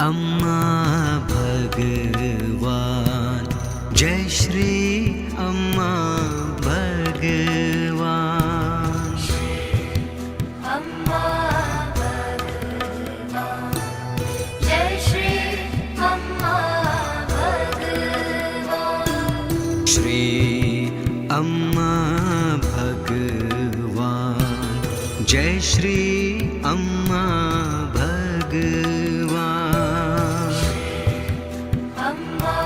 अम्मा भगवान, जय श्री अम्मा भगवान। अम्मा भगवान, जय श्री अम्मा भगवान। श्री अम्मा भगवान, जय श्री अम्मा भगवान। अम्मा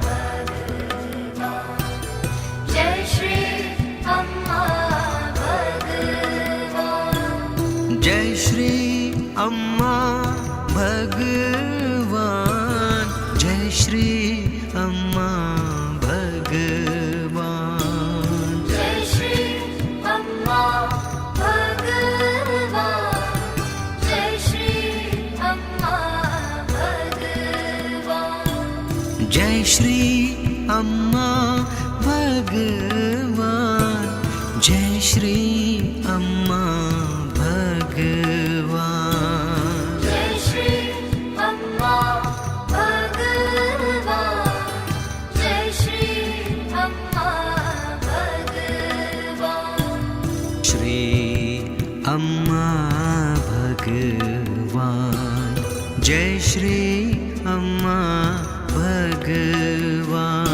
भगवान, जय श्री अम्मा भगवान। जय श्री अम्मा भगवान, जय श्री अम्मा भगवान। जय श्री अम्मा भगवान, जय श्री अम्मा भगवान। जय श्री अम्मा भगवान, जय श्री अम्मा भगवान। जय श्री अम्मा भगवान, जय श्री अम्मा भगवान। श्री अम्मा भगवान, जय श्री अम्मा भगवान।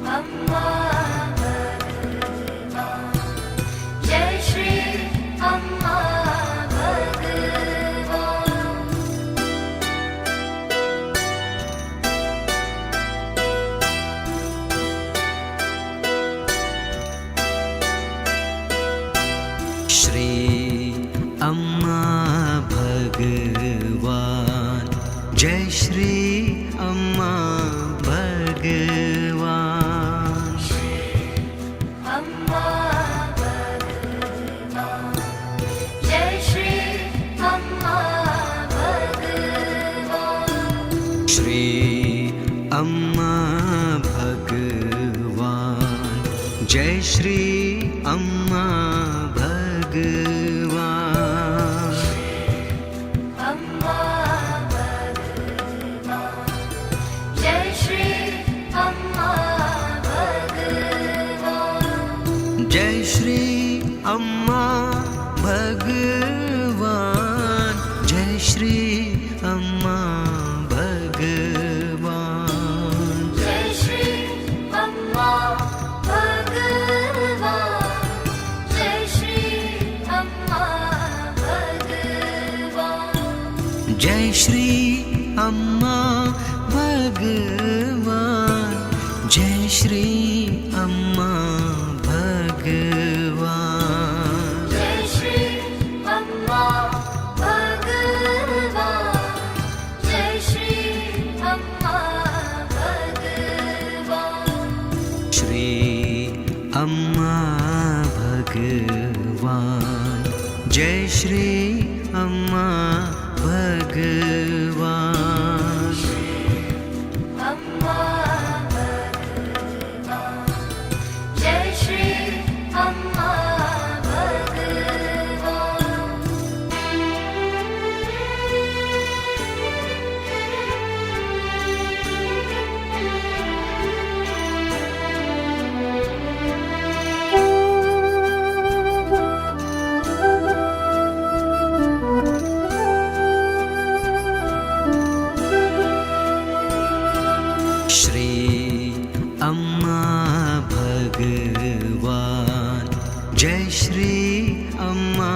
अम्मा भगवान, जय श्री अम्मा भगवान। श्री अम्मा भगवान, जय श्री अम्मा भगवान। अम्मा भगवान, जय श्री अम्मा भगवान। श्री अम्मा भगवान, जय श्री अम्मा भगवान। अम्मा भगवान, जय श्री अम्मा भगवान। जय श्री अम्मा भगवान, जय श्री अम्मा भगवान। जय श्री अम्मा भगवान, जय श्री अम्मा भगवान। जय श्री अम्मा भगवान, जय श्री अम्मा भगवान। जय श्री अम्मा भगवान, जय श्री अम्मा भगवान। श्री अम्मा भगवान, जय श्री अम्मा भगवान। अम्मा भगवान, जय श्री अम्मा श्री अम्मा भगवान, जय श्री अम्मा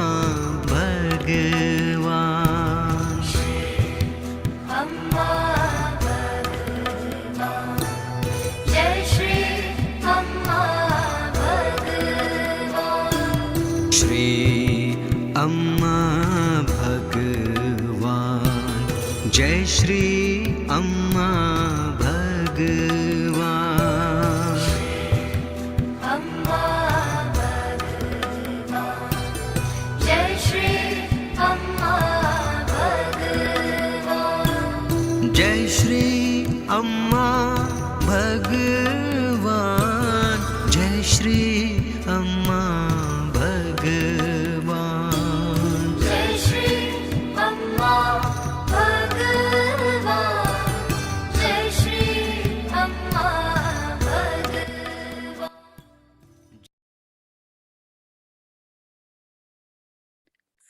भगवान। अम्मा भगवान, जय श्री अम्मा भगवान। श्री अम्मा भगवान, जय श्री अम्मा भगवान। अम्मा भगवान, जय श्री अम्मा भगवान। जय श्री अम्मा भगवान, जय श्री अम्मा भगवान। जय श्री अम्मा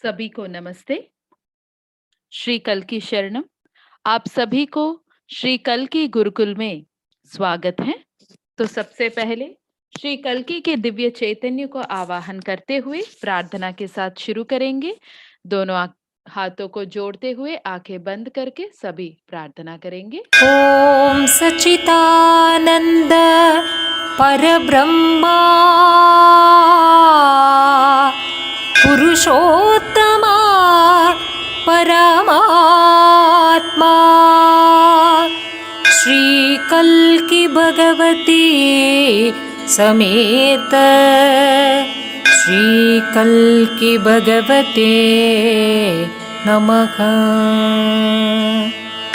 सभी को नमस्ते। श्री कल्की शरणम। आप सभी को श्री कल्की गुरुकुल में स्वागत है। तो सबसे पहले श्री कल्की के दिव्य चैतन्य को आवाहन करते हुए प्रार्थना के साथ शुरू करेंगे। दोनों हाथों को जोड़ते हुए आंखें बंद करके सभी प्रार्थना करेंगे। ॐ सच्चिदानन्द परब्रह्मा पुरुषोत्तमा परमात्मा श्रीकल्की भगवती समेत श्रीकल्की भगवते नमः।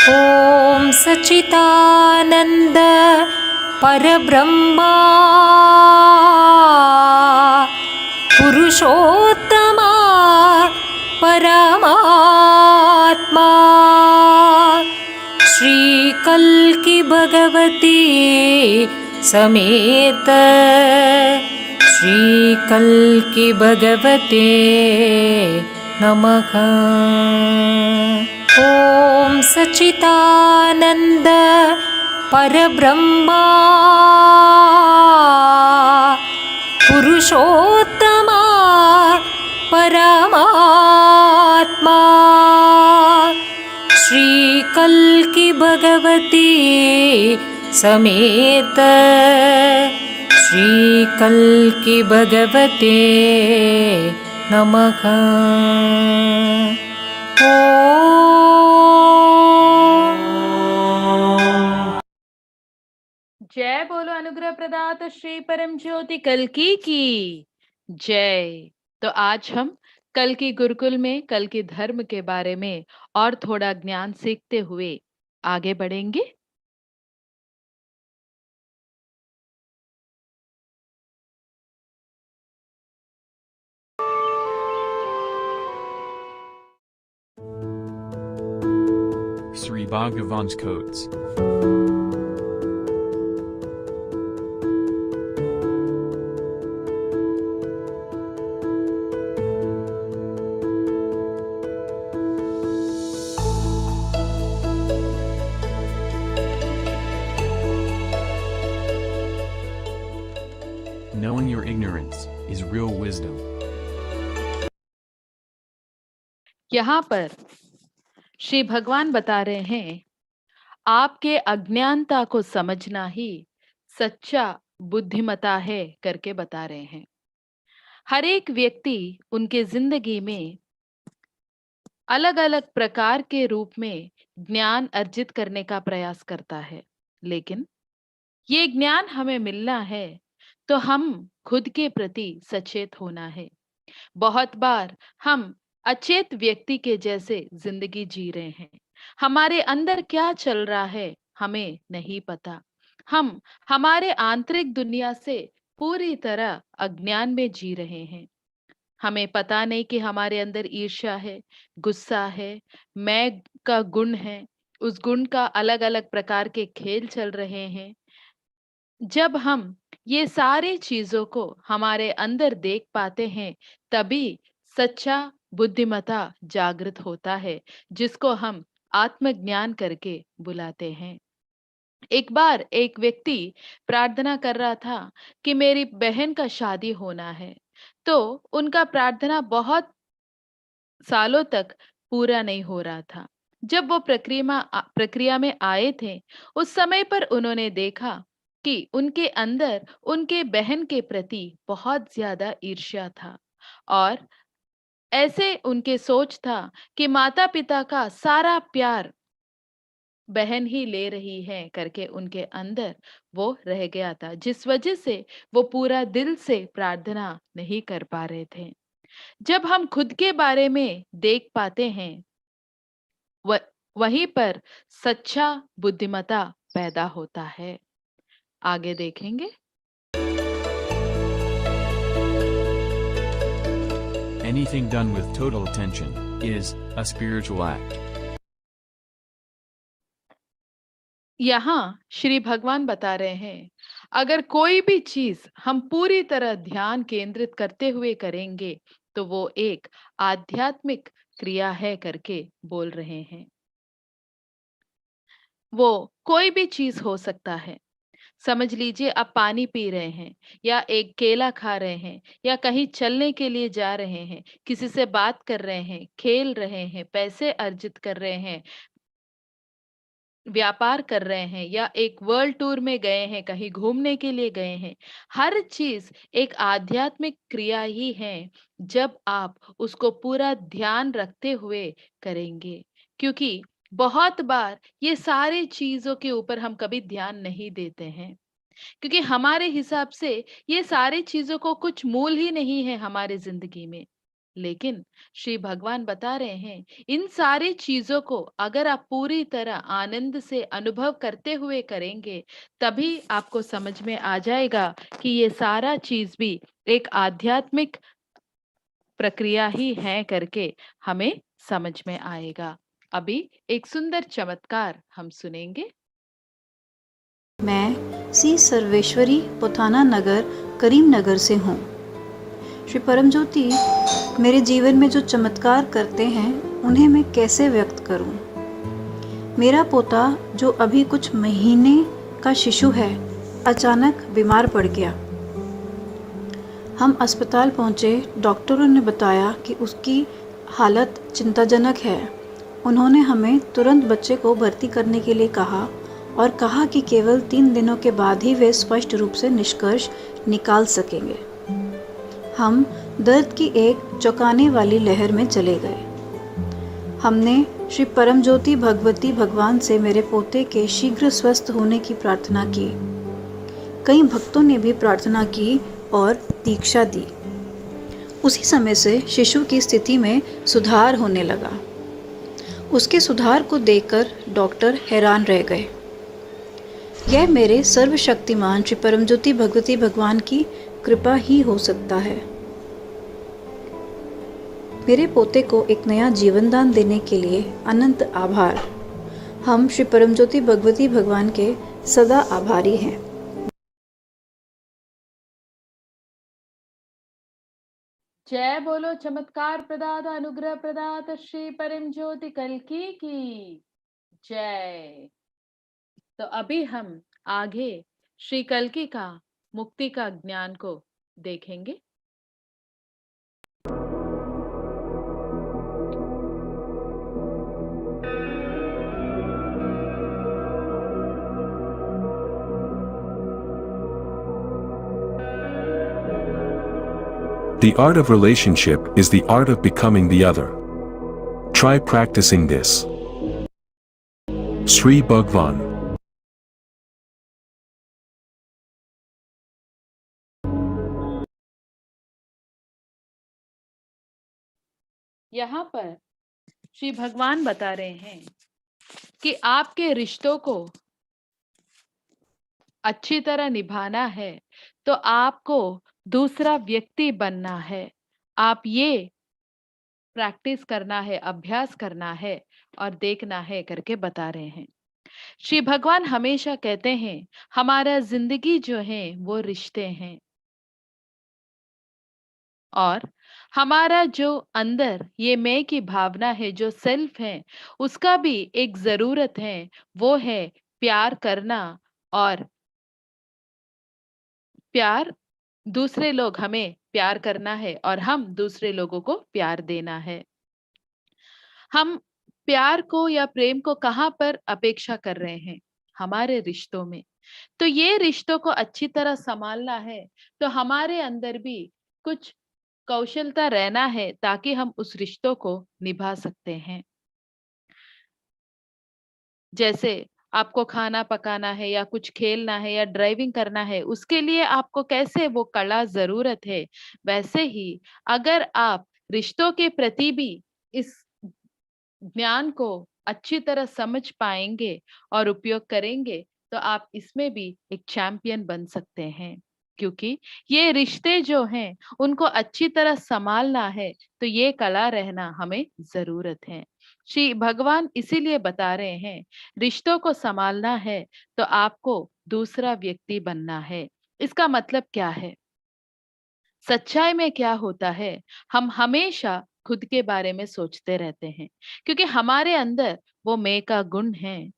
ॐ सच्चिदानन्द परब्रह्मा पुरुषोत्तमा परमात्मा श्रीकल्की भगवती समेत श्रीकल्की भगवते नमः। ॐ सच्चिदानन्द परब्रह्मा पुरुषोत्तमा परमात्मा श्रीकल्की भगवती समेत श्रीकल्की भगवते नमः। जय बोलो अनुग्रह प्रदाता श्री परम ज्योति कल्की की जय। तो आज हम कल्की गुरुकुल में कल्की धर्म के बारे में और थोड़ा ज्ञान सीखते हुए आगे बढ़ेंगे। Sri Bhagavan's Codes. Knowing your ignorance is real wisdom. यहाँ पर श्री भगवान बता रहे हैं, आपके अज्ञानता को समझना ही सच्चा बुद्धिमता है करके बता रहे हैं। हर एक व्यक्ति उनके जिंदगी में अलग अलग प्रकार के रूप में ज्ञान अर्जित करने का प्रयास करता है, लेकिन ये ज्ञान हमें मिलना है तो हम खुद के प्रति सचेत होना है। बहुत बार हम अचेत व्यक्ति के जैसे जिंदगी जी रहे हैं। हमारे अंदर क्या चल रहा है हमें नहीं पता। हम हमारे आंतरिक दुनिया से पूरी तरह अज्ञान में जी रहे हैं। हमें पता नहीं कि हमारे अंदर ईर्ष्या है, गुस्सा है, मैं का गुण है, उस गुण का अलग अलग प्रकार के खेल चल रहे हैं। जब हम ये सारी चीजों को हमारे अंदर देख पाते हैं, तभी सच्चा बुद्धिमता जागृत होता है, जिसको हम आत्मज्ञान करके बुलाते हैं। एक बार एक व्यक्ति प्रार्थना कर रहा था कि मेरी बहन का शादी होना है, तो उनका प्रार्थना बहुत सालों तक पूरा नहीं हो रहा था। जब वो प्रक्रिया में आए थे, उस समय पर उन्होंने देखा कि उनके अंदर उनके बहन के प्रति बहुत ज्यादा ईर्ष्या था और ऐसे उनके सोच था कि माता पिता का सारा प्यार बहन ही ले रही है करके उनके अंदर वो रह गया था, जिस वजह से वो पूरा दिल से प्रार्थना नहीं कर पा रहे थे। जब हम खुद के बारे में देख पाते हैं, वहीं पर सच्चा बुद्धिमता पैदा होता है। आगे देखेंगे। Anything done with total attention is a spiritual act. यहाँ श्री भगवान बता रहे हैं, अगर कोई भी चीज हम पूरी तरह ध्यान केंद्रित करते हुए करेंगे तो वो एक आध्यात्मिक क्रिया है करके बोल रहे हैं। वो कोई भी चीज हो सकता है। समझ लीजिए आप पानी पी रहे हैं या एक केला खा रहे हैं या कहीं चलने के लिए जा रहे हैं, किसी से बात कर रहे हैं, खेल रहे हैं, पैसे अर्जित कर रहे हैं, व्यापार कर रहे हैं या एक वर्ल्ड टूर में गए हैं, कहीं घूमने के लिए गए हैं। हर चीज एक आध्यात्मिक क्रिया ही है जब आप उसको पूरा ध्यान रखते हुए करेंगे। क्योंकि बहुत बार ये सारी चीजों के ऊपर हम कभी ध्यान नहीं देते हैं, क्योंकि हमारे हिसाब से ये सारी चीजों को कुछ मूल ही नहीं है हमारे जिंदगी में। लेकिन श्री भगवान बता रहे हैं इन सारी चीजों को अगर आप पूरी तरह आनंद से अनुभव करते हुए करेंगे, तभी आपको समझ में आ जाएगा कि ये सारा चीज भी एक आध्यात्मिक प्रक्रिया ही है करके हमें समझ में आएगा। अभी एक सुंदर चमत्कार हम सुनेंगे। मैं सी सर्वेश्वरी पोथाना नगर करीमनगर से हूँ। श्री परमज्योति मेरे जीवन में जो चमत्कार करते हैं उन्हें मैं कैसे व्यक्त करूँ। मेरा पोता जो अभी कुछ महीने का शिशु है अचानक बीमार पड़ गया। हम अस्पताल पहुँचे, डॉक्टरों ने बताया कि उसकी हालत चिंताजनक है। उन्होंने हमें तुरंत बच्चे को भर्ती करने के लिए कहा और कहा कि केवल 3 दिनों के बाद ही वे स्पष्ट रूप से निष्कर्ष निकाल सकेंगे। हम दर्द की एक चौंकाने वाली लहर में चले गए। हमने श्री परमज्योति भगवती भगवान से मेरे पोते के शीघ्र स्वस्थ होने की प्रार्थना की। कई भक्तों ने भी प्रार्थना की और दीक्षा दी। उसी समय से शिशु की स्थिति में सुधार होने लगा। उसके सुधार को देखकर डॉक्टर हैरान रह गए। यह मेरे सर्वशक्तिमान श्री परमज्योति भगवती भगवान की कृपा ही हो सकता है। मेरे पोते को एक नया जीवन दान देने के लिए अनंत आभार। हम श्री परमज्योति भगवती भगवान के सदा आभारी हैं। जय बोलो चमत्कार प्रदाता अनुग्रह प्रदाता श्री परम ज्योति कल्की की जय। तो अभी हम आगे श्री कल्की का मुक्ति का ज्ञान को देखेंगे। The art of relationship is the art of becoming the other. Try practicing this. Sri Bhagwan. यहाँ पर श्री भगवान बता रहे हैं कि आपके रिश्तों को अच्छी तरह निभाना है तो आपको दूसरा व्यक्ति बनना है। आप ये प्रैक्टिस करना है, अभ्यास करना है और देखना है करके बता रहे हैं। श्री भगवान हमेशा कहते हैं हमारा जिंदगी जो है वो रिश्ते हैं और हमारा जो अंदर ये मैं की भावना है, जो सेल्फ है, उसका भी एक जरूरत है, वो है प्यार करना। और प्यार दूसरे लोग हमें प्यार करना है और हम दूसरे लोगों को प्यार देना है। हम प्यार को या प्रेम को कहाँ पर अपेक्षा कर रहे हैं? हमारे रिश्तों में। तो ये रिश्तों को अच्छी तरह संभालना है तो हमारे अंदर भी कुछ कौशलता रहना है ताकि हम उस रिश्तों को निभा सकते हैं। जैसे आपको खाना पकाना है या कुछ खेलना है या ड्राइविंग करना है, उसके लिए आपको कैसे वो कला जरूरत है, वैसे ही अगर आप रिश्तों के प्रति भी इस ज्ञान को अच्छी तरह समझ पाएंगे और उपयोग करेंगे तो आप इसमें भी एक चैंपियन बन सकते हैं। क्योंकि ये रिश्ते जो हैं उनको अच्छी तरह संभालना है तो ये कला रहना हमें जरूरत है। श्री भगवान इसीलिए बता रहे हैं रिश्तों को संभालना है तो आपको दूसरा व्यक्ति बनना है। इसका मतलब क्या है? सच्चाई में क्या होता है, हम हमेशा खुद के बारे में सोचते रहते हैं, क्योंकि हमारे अंदर वो मैं का गुण है।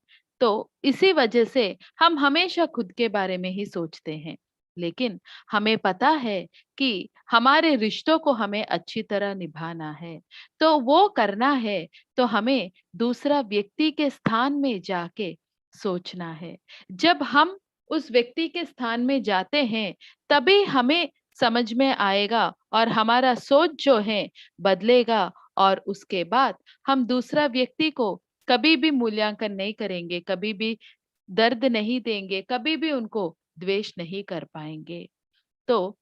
तो इसी वजह से हम हमेशा खुद के बारे में ही सोचते हैं। लेकिन हमें पता है कि हमारे रिश्तों को हमें अच्छी तरह निभाना है, तो वो करना है तो हमें दूसरा व्यक्ति के स्थान में जाके सोचना है। जब हम उस व्यक्ति के स्थान में जाते हैं, तभी हमें समझ में आएगा और हमारा सोच जो है बदलेगा, और उसके बाद हम दूसरा व्यक्ति को कभी भी मूल्यांकन नहीं करेंगे, कभी भी दर्द नहीं देंगे, कभी भी उनको द्वेष नहीं कर पाएंगे। तो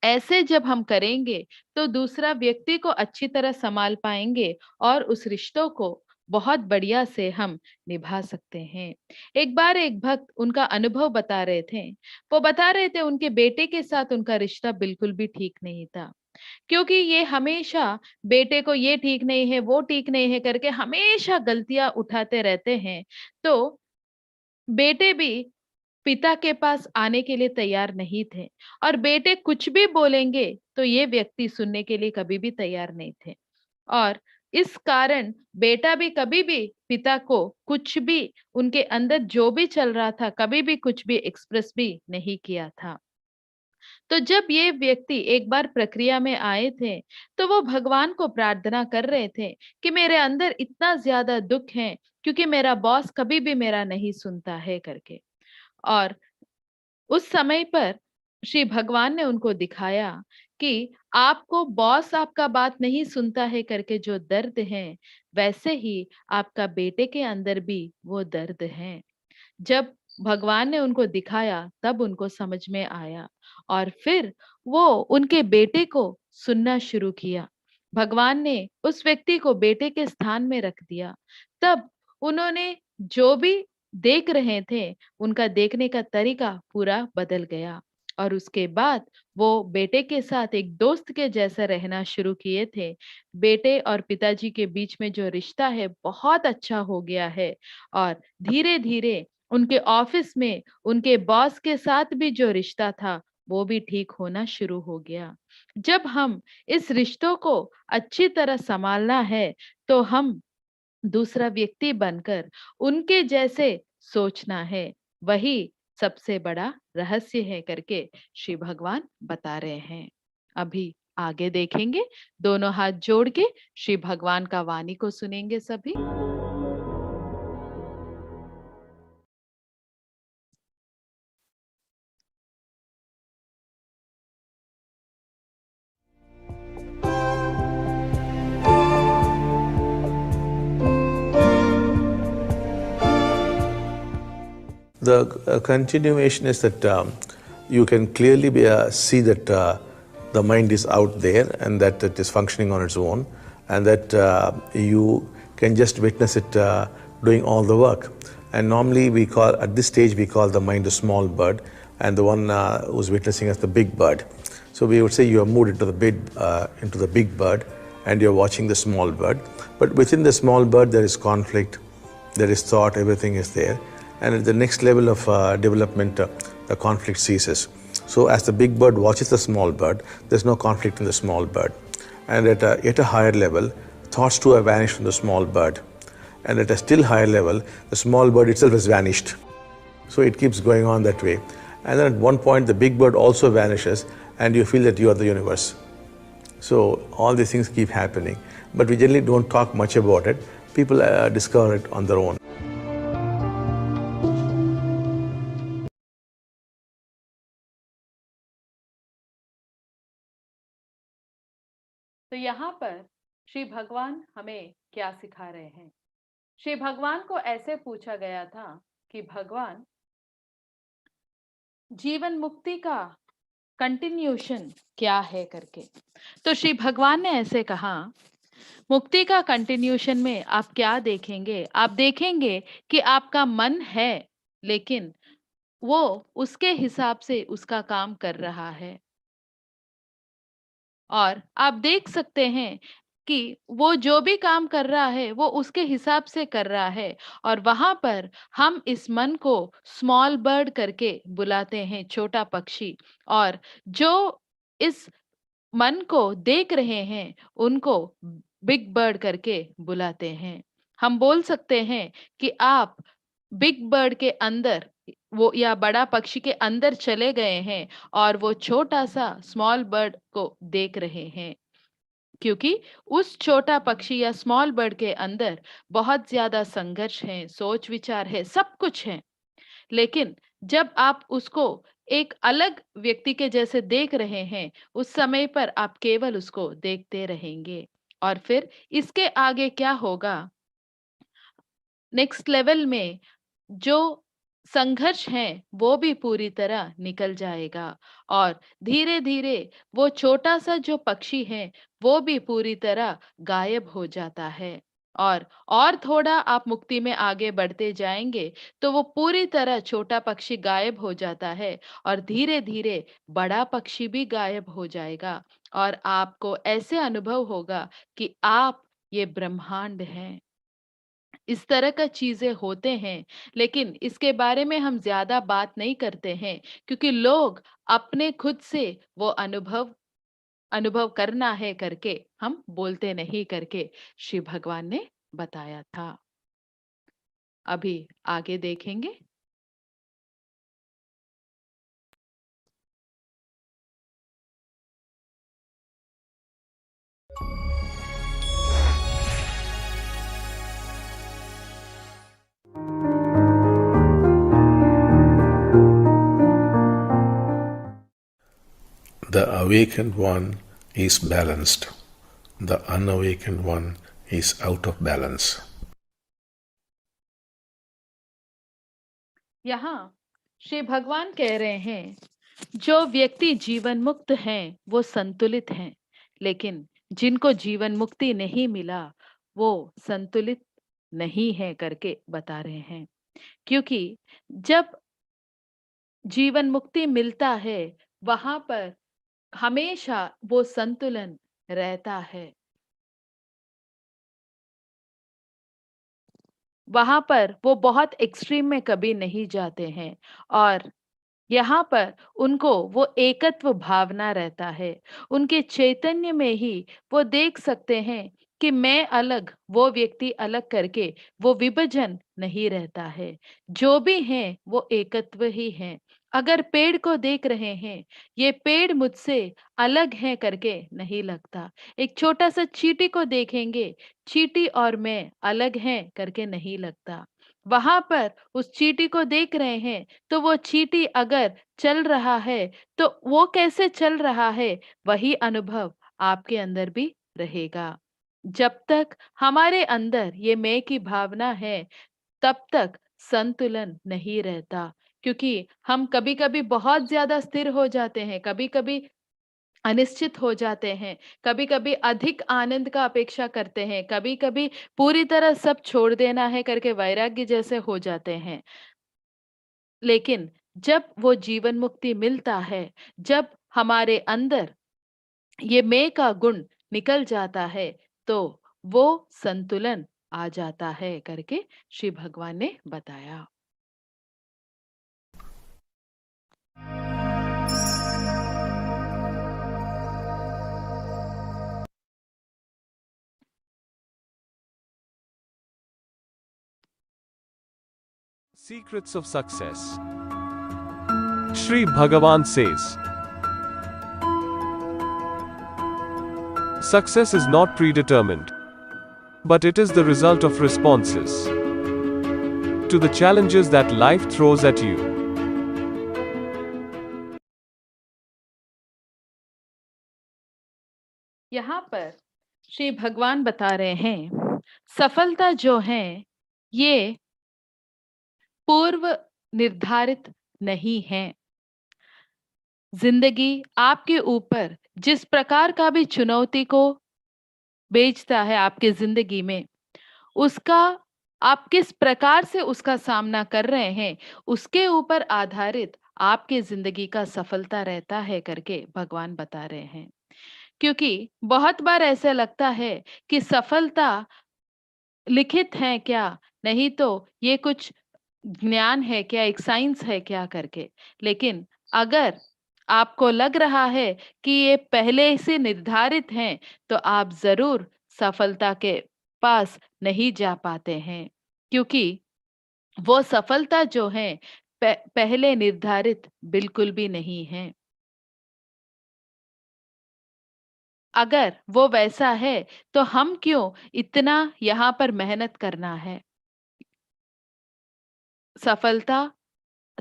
ऐसे जब हम करेंगे तो दूसरा व्यक्ति को अच्छी तरह संभाल पाएंगे और उस रिश्तों को बहुत बढ़िया से हम निभा सकते हैं। एक बार एक भक्त उनका अनुभव बता रहे थे। वो बता रहे थे उनके बेटे के साथ उनका रिश्ता बिल्कुल भी ठीक नहीं था, क्योंकि ये हमेशा बेटे को ये ठीक नहीं है, वो ठीक नहीं है करके हमेशा गलतियां उठाते रहते हैं। तो बेटे भी पिता के पास आने के लिए तैयार नहीं थे, और बेटे कुछ भी बोलेंगे तो ये व्यक्ति सुनने के लिए कभी भी तैयार नहीं थे। और इस कारण बेटा भी कभी भी पिता को कुछ भी, उनके अंदर जो भी चल रहा था, कभी भी कुछ भी एक्सप्रेस भी नहीं किया था। तो जब ये व्यक्ति एक बार प्रक्रिया में आए थे, तो वो भगवान को प्रार्थना कर रहे थे कि मेरे अंदर इतना ज्यादा दुख है, क्योंकि मेरा बॉस कभी भी मेरा नहीं सुनता है करके। और उस समय पर श्री भगवान ने उनको दिखाया कि आपको बॉस आपका बात नहीं सुनता है करके जो दर्द है, वैसे ही आपका बेटे के अंदर भी वो दर्द है। जब भगवान ने उनको दिखाया, तब उनको समझ में आया, और फिर वो उनके बेटे को सुनना शुरू किया। भगवान ने उस व्यक्ति को बेटे के स्थान में रख दिया। तब उन्होंने जो भी देख रहे थे, उनका देखने का तरीका पूरा बदल गया, और उसके बाद वो बेटे के साथ एक दोस्त के जैसा रहना शुरू किए थे। बेटे और पिताजी के बीच में जो रिश्ता है बहुत अच्छा हो गया है, और धीरे धीरे उनके ऑफिस में उनके बॉस के साथ भी जो रिश्ता था, वो भी ठीक होना शुरू हो गया। जब हम इस रिश्तों को अच्छी तरह संभालना है, तो हम दूसरा व्यक्ति बनकर उनके जैसे सोचना है, वही सबसे बड़ा रहस्य है करके श्री भगवान बता रहे हैं। अभी आगे देखेंगे, दोनों हाथ जोड़ के श्री भगवान का वाणी को सुनेंगे सभी। The continuation is that you can clearly see that the mind is out there and that it is functioning on its own, and that you can just witness it doing all the work. And normally we call, at this stage we call the mind a small bird, and the one who's witnessing as the big bird. So we would say you have moved into the big bird and you're watching the small bird. But within the small bird there is conflict, there is thought, everything is there. And at the next level of development, the conflict ceases. So as the big bird watches the small bird, there's no conflict in the small bird. And at a higher level, thoughts too have vanished from the small bird. And at a still higher level, the small bird itself has vanished. So it keeps going on that way. And then at one point, the big bird also vanishes, and you feel that you are the universe. So all these things keep happening. But we generally don't talk much about it. People discover it on their own. तो यहाँ पर श्री भगवान हमें क्या सिखा रहे हैं? श्री भगवान को ऐसे पूछा गया था कि भगवान, जीवन मुक्ति का कंटिन्यूशन क्या है करके। तो श्री भगवान ने ऐसे कहा, मुक्ति का कंटिन्यूशन में आप क्या देखेंगे? आप देखेंगे कि आपका मन है, लेकिन वो उसके हिसाब से उसका काम कर रहा है। और आप देख सकते हैं कि वो जो भी काम कर रहा है, वो उसके हिसाब से कर रहा है। और वहां पर हम इस मन को स्मॉल बर्ड करके बुलाते हैं, छोटा पक्षी। और जो इस मन को देख रहे हैं उनको बिग बर्ड करके बुलाते हैं। हम बोल सकते हैं कि आप बिग बर्ड के अंदर वो या बड़ा पक्षी के अंदर चले गए हैं और वो छोटा सा स्मॉल बर्ड को देख रहे हैं, क्योंकि उस छोटा पक्षी या स्मॉल बर्ड के अंदर बहुत ज्यादा संघर्ष है, सोच विचार है, सब कुछ है। लेकिन जब आप उसको एक अलग व्यक्ति के जैसे देख रहे हैं, उस समय पर आप केवल उसको देखते रहेंगे। और फिर इसके आगे क्या होगा, नेक्स्ट लेवल में जो संघर्ष है वो भी पूरी तरह निकल जाएगा और धीरे धीरे वो छोटा सा जो पक्षी है वो भी पूरी तरह गायब हो जाता है। और थोड़ा आप मुक्ति में आगे बढ़ते जाएंगे तो वो पूरी तरह छोटा पक्षी गायब हो जाता है और धीरे धीरे बड़ा पक्षी भी गायब हो जाएगा और आपको ऐसे अनुभव होगा कि आप ये ब्रह्मांड हैं। इस तरह का चीजें होते हैं, लेकिन इसके बारे में हम ज्यादा बात नहीं करते हैं क्योंकि लोग अपने खुद से वो अनुभव अनुभव करना है करके हम बोलते नहीं करके श्री भगवान ने बताया था। अभी आगे देखेंगे। The awakened one is balanced. The unawakened one is out of balance. यहाँ श्री भगवान कह रहे हैं जो व्यक्ति जीवन मुक्त हैं वो संतुलित हैं, लेकिन जिनको जीवन मुक्ति नहीं मिला वो संतुलित नहीं है करके बता रहे हैं। क्योंकि जब जीवन मुक्ति मिलता है वहां पर हमेशा वो संतुलन रहता है। वहां पर वो बहुत एक्सट्रीम में कभी नहीं जाते हैं और यहाँ पर उनको वो एकत्व भावना रहता है। उनके चैतन्य में ही वो देख सकते हैं कि मैं अलग, वो व्यक्ति अलग करके वो विभाजन नहीं रहता है। जो भी हैं वो एकत्व ही हैं। अगर पेड़ को देख रहे हैं, ये पेड़ मुझसे अलग है करके नहीं लगता। एक छोटा सा चींटी को देखेंगे, चींटी और मैं अलग हैं करके नहीं लगता। वहां पर उस चींटी को देख रहे हैं तो वो चींटी अगर चल रहा है तो वो कैसे चल रहा है वही अनुभव आपके अंदर भी रहेगा। जब तक हमारे अंदर ये मैं की भावना है तब तक संतुलन नहीं रहता, क्योंकि हम कभी कभी बहुत ज्यादा स्थिर हो जाते हैं, कभी कभी अनिश्चित हो जाते हैं, कभी कभी अधिक आनंद का अपेक्षा करते हैं, कभी कभी पूरी तरह सब छोड़ देना है करके वैराग्य जैसे हो जाते हैं। लेकिन जब वो जीवन मुक्ति मिलता है, जब हमारे अंदर ये मैं का गुण निकल जाता है तो वो संतुलन आ जाता है करके श्री भगवान ने बताया। Secrets of Success. Shri Bhagavan says, success is not predetermined, but it is the result of responses to the challenges that life throws at you. यहाँ पर श्री भगवान बता रहे हैं सफलता जो है ये पूर्व निर्धारित नहीं है। जिंदगी आपके ऊपर जिस प्रकार का भी चुनौती को भेजता है आपके जिंदगी में, उसका आप किस प्रकार से उसका सामना कर रहे हैं उसके ऊपर आधारित आपके जिंदगी का सफलता रहता है करके भगवान बता रहे हैं। क्योंकि बहुत बार ऐसा लगता है कि सफलता लिखित है क्या, नहीं तो ये कुछ ज्ञान है क्या, एक साइंस है क्या करके। लेकिन अगर आपको लग रहा है कि ये पहले से निर्धारित हैं, तो आप जरूर सफलता के पास नहीं जा पाते हैं, क्योंकि वो सफलता जो है पहले निर्धारित बिल्कुल भी नहीं है। अगर वो वैसा है तो हम क्यों इतना यहाँ पर मेहनत करना है? सफलता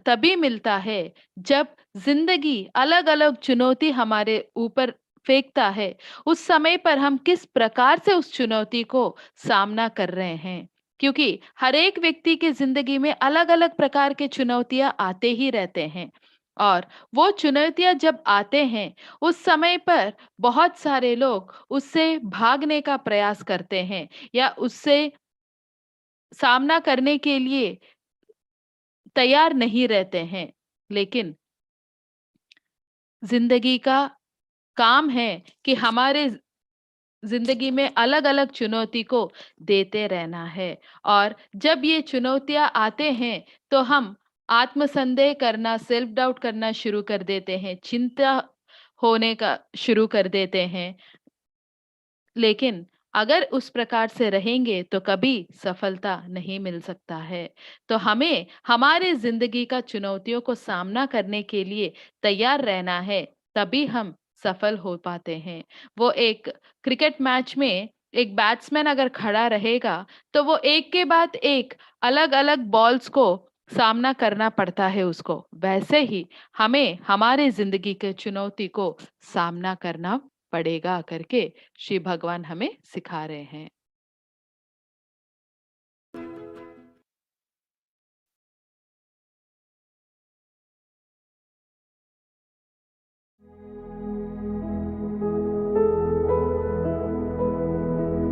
तभी मिलता है जब जिंदगी अलग-अलग चुनौती हमारे ऊपर फेंकता है। उस समय पर हम किस प्रकार से उस चुनौती को सामना कर रहे हैं, क्योंकि हर एक व्यक्ति की जिंदगी में अलग-अलग प्रकार के चुनौतियां आते ही रहते हैं। और वो चुनौतियां जब आते हैं, उस समय पर बहुत सारे लोग उससे भागने का प्रयास करते हैं या उससे सामना करने के लिए तैयार नहीं रहते हैं। लेकिन जिंदगी का काम है कि हमारे जिंदगी में अलग-अलग चुनौती को देते रहना है। और जब ये चुनौतियां आते हैं तो हम आत्मसंदेह करना, सेल्फ डाउट करना शुरू कर देते हैं, चिंता होने का शुरू कर देते हैं। लेकिन अगर उस प्रकार से रहेंगे तो कभी सफलता नहीं मिल सकता है। तो हमें हमारे ज़िंदगी का चुनौतियों को सामना करने के लिए तैयार रहना है, तभी हम सफल हो पाते हैं। वो एक क्रिकेट मैच में एक बैट्समैन अगर खड़ा रहेगा, तो वो एक के बाद एक अलग-अलग बॉल्स को सामना करना पड़ता है उसको। वैसे ही हमें हमारे ज़िंदगी के चुनौती को सामना करना पड़ेगा करके श्री भगवान हमें सिखा रहे हैं।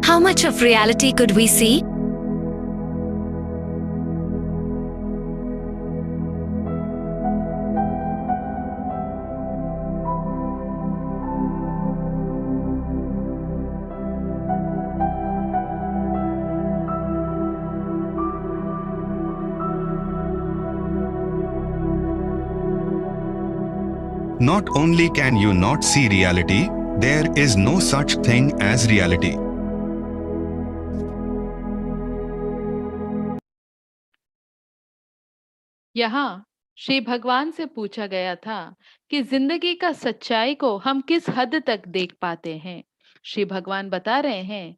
How much of reality could we see? Not only can you not see reality, there is no such thing as reality. यहाँ श्री भगवान से पूछा गया था कि जिंदगी का सच्चाई को हम किस हद तक देख पाते हैं। श्री भगवान बता रहे हैं,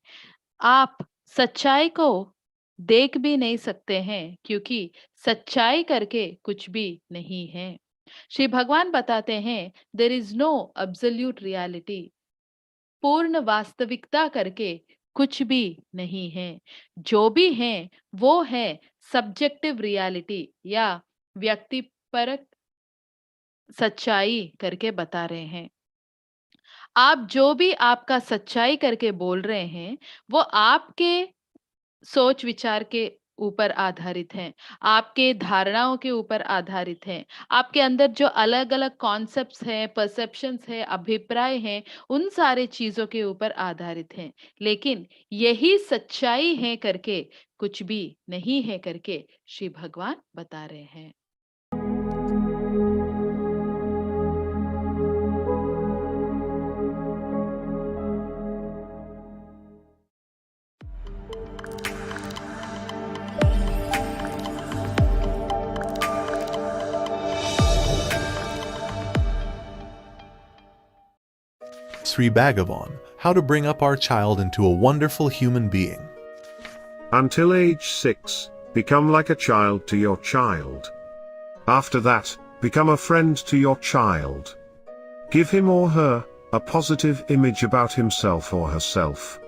आप सच्चाई को देख भी नहीं सकते हैं, क्योंकि सच्चाई करके कुछ भी नहीं है। श्री भगवान बताते हैं, there is no absolute reality. पूर्ण वास्तविकता करके कुछ भी नहीं है। जो भी है वो है सब्जेक्टिव रियलिटी या व्यक्तिपरक सच्चाई करके बता रहे हैं। आप जो भी आपका सच्चाई करके बोल रहे हैं, वो आपके सोच विचार के ऊपर आधारित हैं, आपके धारणाओं के ऊपर आधारित हैं। आपके अंदर जो अलग-अलग कॉन्सेप्ट्स हैं, परसेप्शंस हैं, अभिप्राय हैं, उन सारे चीज़ों के ऊपर आधारित हैं। लेकिन यही सच्चाई है करके कुछ भी नहीं है करके श्री भगवान बता रहे हैं। Sri Bhagavan, how to bring up our child into a wonderful human being. Until age 6, become like a child to your child. After that, become a friend to your child. Give him or her a positive image about himself or herself.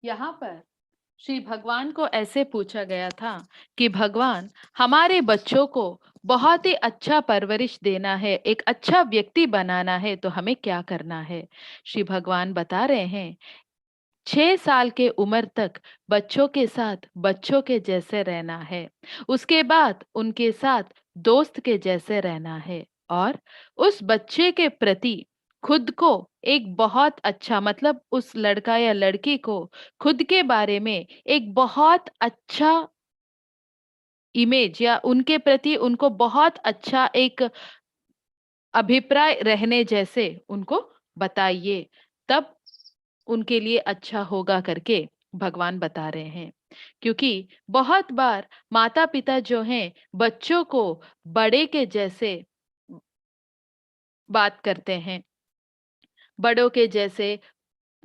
यहाँ पर श्री भगवान को ऐसे पूछा गया था कि भगवान, हमारे बच्चों को बहुत ही अच्छा परवरिश देना है, एक अच्छा व्यक्ति बनाना है, तो हमें क्या करना है? श्री भगवान बता रहे हैं, 6 साल के उम्र तक बच्चों के साथ बच्चों के जैसे रहना है। उसके बाद उनके साथ दोस्त के जैसे रहना है और उस बच्चे के प्रति खुद को एक बहुत अच्छा, मतलब उस लड़का या लड़की को खुद के बारे में एक बहुत अच्छा इमेज या उनके प्रति उनको बहुत अच्छा एक अभिप्राय रहने जैसे उनको बताइए, तब उनके लिए अच्छा होगा करके भगवान बता रहे हैं। क्योंकि बहुत बार माता पिता जो हैं बच्चों को बड़े के जैसे बात करते हैं, बड़ों के जैसे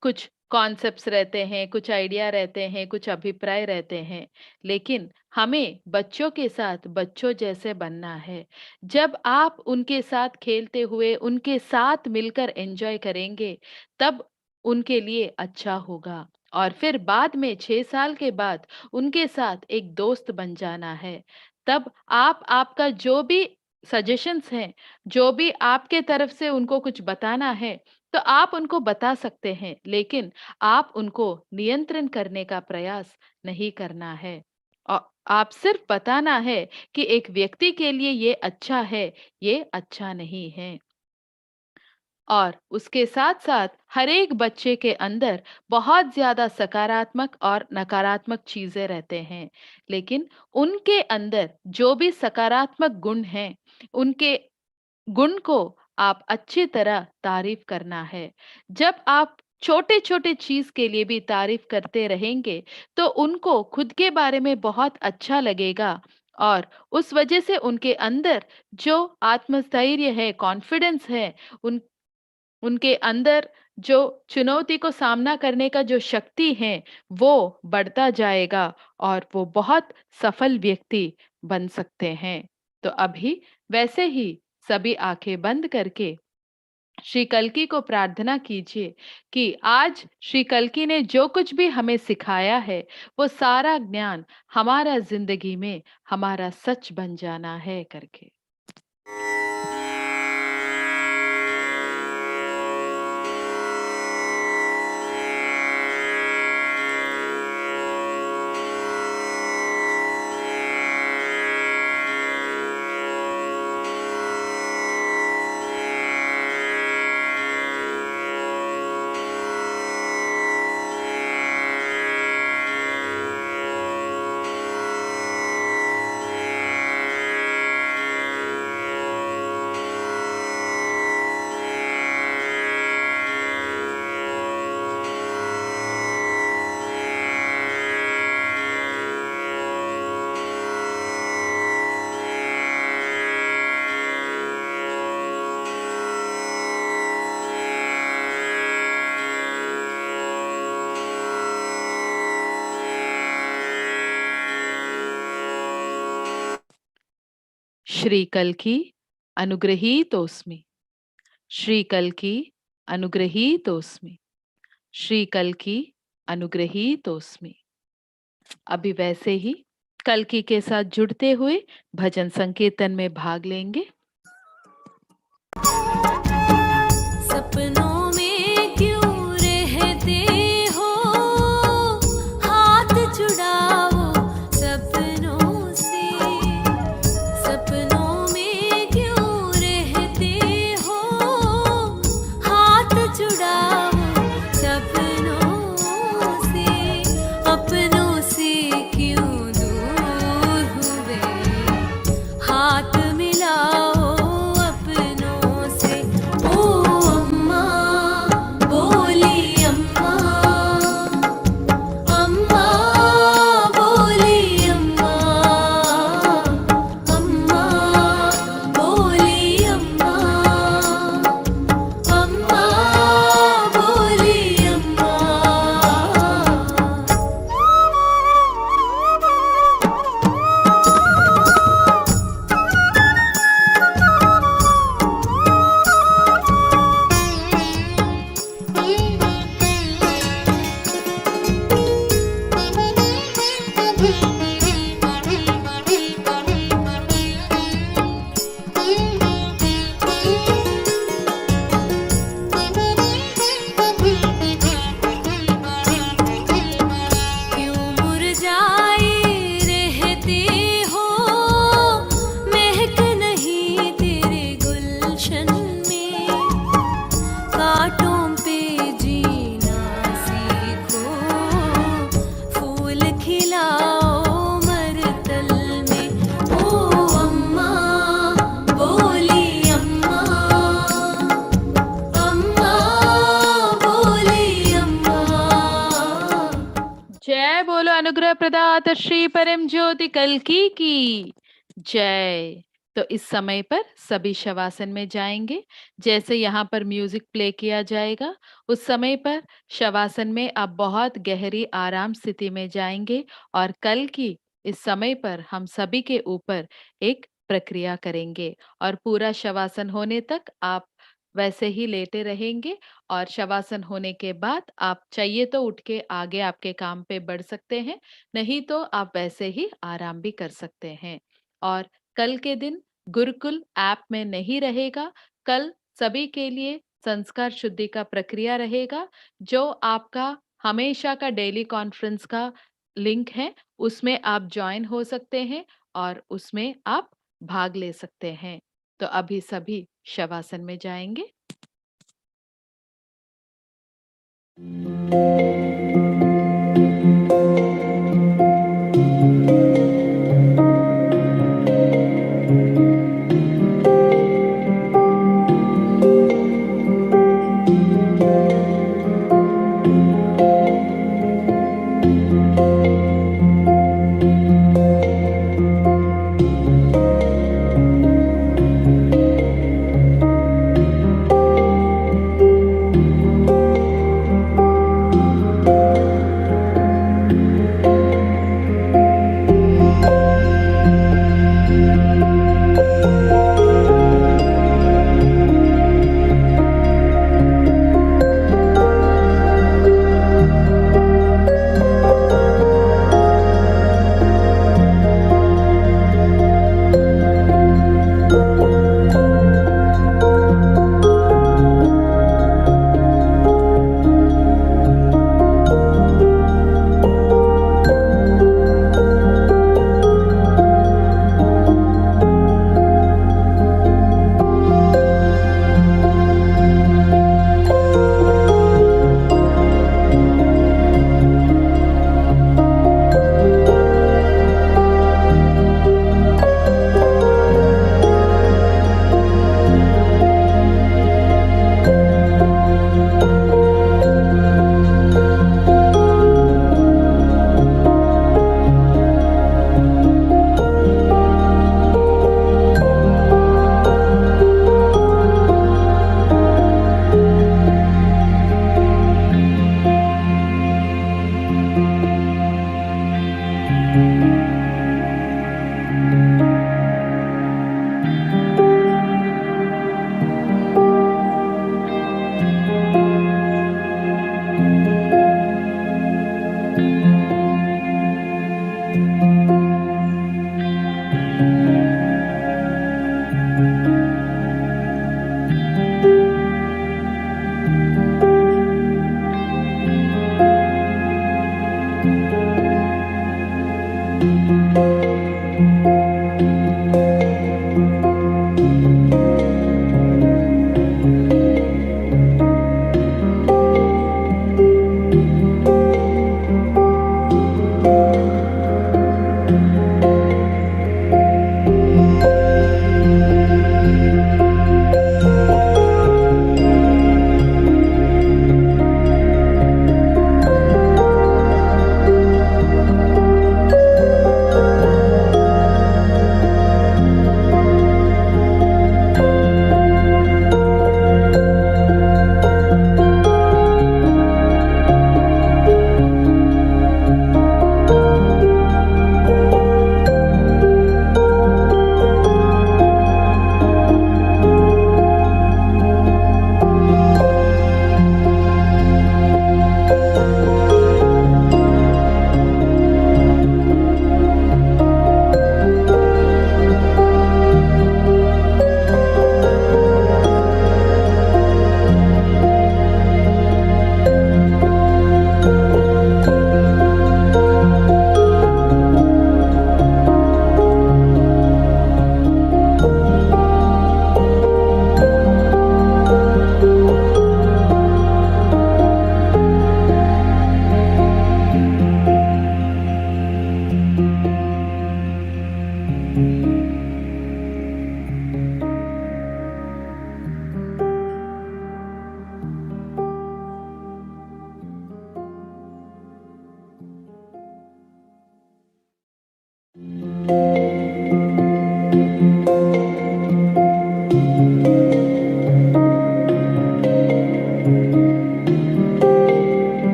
कुछ कॉन्सेप्ट्स रहते हैं, कुछ आइडिया रहते हैं, कुछ अभिप्राय रहते हैं, लेकिन हमें बच्चों के साथ बच्चों जैसे बनना है। जब आप उनके साथ खेलते हुए उनके साथ मिलकर एंजॉय करेंगे, तब उनके लिए अच्छा होगा। और फिर बाद में 6 साल के बाद उनके साथ एक दोस्त बन जाना है। तब आप आपका जो भी सजेशंस हैं, जो भी आपके तरफ से उनको कुछ बताना है, तो आप उनको बता सकते हैं, लेकिन आप उनको नियंत्रण करने का प्रयास नहीं करना है। और आप सिर्फ बताना है कि एक व्यक्ति के लिए ये अच्छा है, ये अच्छा नहीं है। और उसके साथ-साथ हर एक बच्चे के अंदर बहुत ज़्यादा सकारात्मक और नकारात्मक चीज़ें रहते हैं, लेकिन उनके अंदर जो भी सकारात्मक गुण हैं, उनके गुण को आप अच्छी तरह तारीफ करना है। जब आप छोटे-छोटे चीज़ के लिए भी तारीफ करते रहेंगे, तो उनको खुद के बारे में बहुत अच्छा लगेगा और उस वजह से उनके अंदर जो आत्मस्थैर्य है, कॉन्फिडेंस है, उनके अंदर जो चुनौती को सामना करने का जो शक्ति है, वो बढ़ता जाएगा और वो बहुत सफल व्यक्ति बन सकते हैं। तो अभी वैसे ही सभी आंखें बंद करके श्री कल्कि को प्रार्थना कीजिए कि आज श्री कल्कि ने जो कुछ भी हमें सिखाया है, वो सारा ज्ञान हमारा जिंदगी में हमारा सच बन जाना है करके। श्री कल्कि अनुगृहीतोऽस्मि, श्री कल्कि अनुगृहीतोऽस्मि, श्री कल्कि अनुगृहीतोऽस्मि। अभी वैसे ही कल्कि के साथ जुड़ते हुए भजन संकीर्तन में भाग लेंगे। सपनों में क्यों रहते हो, हाथ छुड़ाओ सपनों से। सपनों में क्यों रहते हो, हाथ छुड़ाओ सपनों से। अपनों से क्यों दूर हुए, हाथ मिलाओ गुरु प्रदात श्री परम ज्योति कल्की की जय। तो इस समय पर सभी शवासन में जाएंगे। जैसे यहाँ पर म्यूजिक प्ले किया जाएगा उस समय पर शवासन में आप बहुत गहरी आराम स्थिति में जाएंगे और कल की इस समय पर हम सभी के ऊपर एक प्रक्रिया करेंगे और पूरा शवासन होने तक आप वैसे ही लेटे रहेंगे और शवासन होने के बाद आप चाहिए तो उठ के आगे आपके काम पे बढ़ सकते हैं, नहीं तो आप वैसे ही आराम भी कर सकते हैं। और कल के दिन गुरुकुल ऐप में नहीं रहेगा। कल सभी के लिए संस्कार शुद्धि का प्रक्रिया रहेगा जो आपका हमेशा का डेली कॉन्फ्रेंस का लिंक है, उसमें आप ज्वाइन हो सकते हैं और उसमें आप भाग ले सकते हैं। तो अभी सभी शवासन में जाएंगे।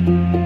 Om.